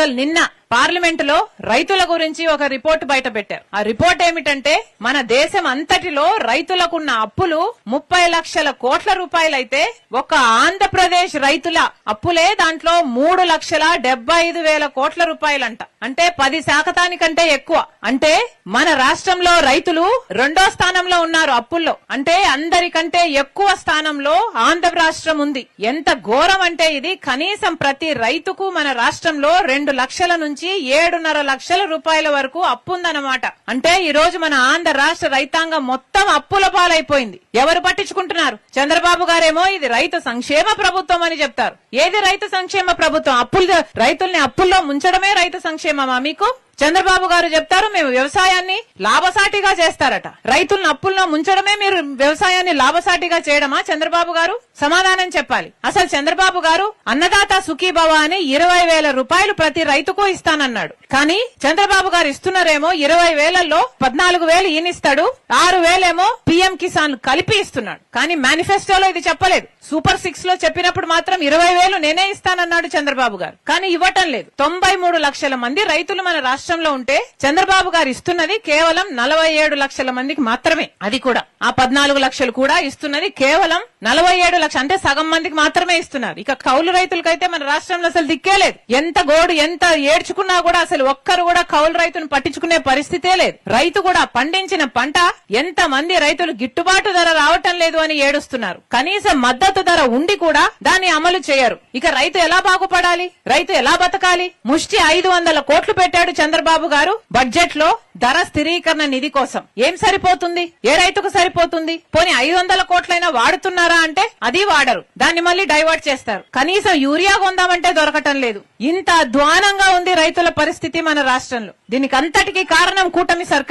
అసలు నిన్న పార్లమెంట్ లో రైతుల గురించి ఒక రిపోర్ట్ బయట పెట్టారు. ఆ రిపోర్ట్ ఏమిటంటే మన దేశం అంతటిలో రైతులకున్న అప్పులు 30 లక్షల కోట్ల రూపాయలైతే ఒక ఆంధ్రప్రదేశ్ రైతుల అప్పులే దాంట్లో 3,75,000 కోట్ల రూపాయలంట. అంటే 10% ఎక్కువ. అంటే మన రాష్ట్రంలో రైతులు 2వ స్థానంలో ఉన్నారు అప్పుల్లో. అంటే అందరికంటే ఎక్కువ స్థానంలో ఆంధ్ర రాష్ట్రం ఉంది. ఎంత ఘోరం అంటే ఇది. కనీసం ప్రతి రైతుకు మన రాష్ట్రంలో 2 లక్షల నుంచి 7.5 లక్షల రూపాయల వరకు అప్పు ఉందన్నమాట. అంటే ఈ రోజు మన ఆంధ్ర రాష్ట్ర రైతాంగం మొత్తం అప్పుల పాలైపోయింది. ఎవరు పట్టించుకుంటున్నారు? చంద్రబాబు గారేమో ఇది రైతు సంక్షేమ ప్రభుత్వం అని చెప్తారు. ఏది రైతు సంక్షేమ ప్రభుత్వం? రైతుల్ని అప్పుల్లో ముంచడమే రైతు సంక్షేమమా మీకు? చంద్రబాబు గారు చెప్తారు మేము వ్యవసాయాన్ని లాభసాటిగా చేస్తారట. రైతులను అప్పుల్లో ముంచడమే మీరు వ్యవసాయాన్ని లాభసాటిగా చేయడమా? చంద్రబాబు గారు సమాధానం చెప్పాలి. అసలు చంద్రబాబు గారు అన్నదాత సుఖీభవ అని 20,000 రూపాయలు ప్రతి రైతుకు ఇస్తానన్నాడు. కానీ చంద్రబాబు గారు ఇస్తున్నారేమో 20,000లో 14,000 ఈయనిస్తాడు, 6,000 పీఎం కిసాన్ కలిపి ఇస్తున్నాడు. కానీ మేనిఫెస్టోలో ఇది చెప్పలేదు. సూపర్ 6 లో చెప్పినప్పుడు మాత్రం 20,000 నేనే ఇస్తానన్నాడు చంద్రబాబు గారు. కానీ ఇవ్వటం లేదు. 93 లక్షల మంది రైతులు మన రాష్ట్రంలో ఉంటే చంద్రబాబు గారు ఇస్తున్నది కేవలం 47 లక్షల మందికి మాత్రమే. అది కూడా ఆ 14 లక్షలు కూడా ఇస్తున్నది కేవలం 47 లక్షలు. అంటే సగం మందికి మాత్రమే ఇస్తున్నారు. ఇక కౌలు రైతులకైతే మన రాష్ట్రంలో అసలు దిక్కే లేదు. ఎంత గోడు ఎంత ఏడ్చుకున్నా కూడా అసలు ఒక్కరు కూడా కౌలు రైతును పట్టించుకునే పరిస్థితే లేదు. రైతు కూడా పండించిన పంట ఎంత మంది రైతులు గిట్టుబాటు ధర రావటం లేదు అని ఏడుస్తున్నారు. కనీసం మద్దతు ధర ఉండి కూడా దాన్ని అమలు చేయరు. ఇక రైతు ఎలా బాగుపడాలి? రైతు ఎలా బతకాలి? ముష్టి 500 కోట్లు పెట్టాడు చంద్రబాబు గారు బడ్జెట్ లో ధర స్థిరీకరణ నిధి కోసం. ఏం సరిపోతుంది? ఏ రైతుకు సరిపోతుంది? పోనీ 500 కోట్లైనా వాడుతున్నారా అంటే అది వాడరు. దాన్ని మళ్ళీ డైవర్ట్ చేస్తారు. కనీసం యూరియా కొందామంటే దొరకటం లేదు. ఇంత అధ్వానంగా ఉంది రైతుల పరిస్థితి మన రాష్ట్రంలో. దీనికి అంతటికీ కారణం కూటమి సర్కార్.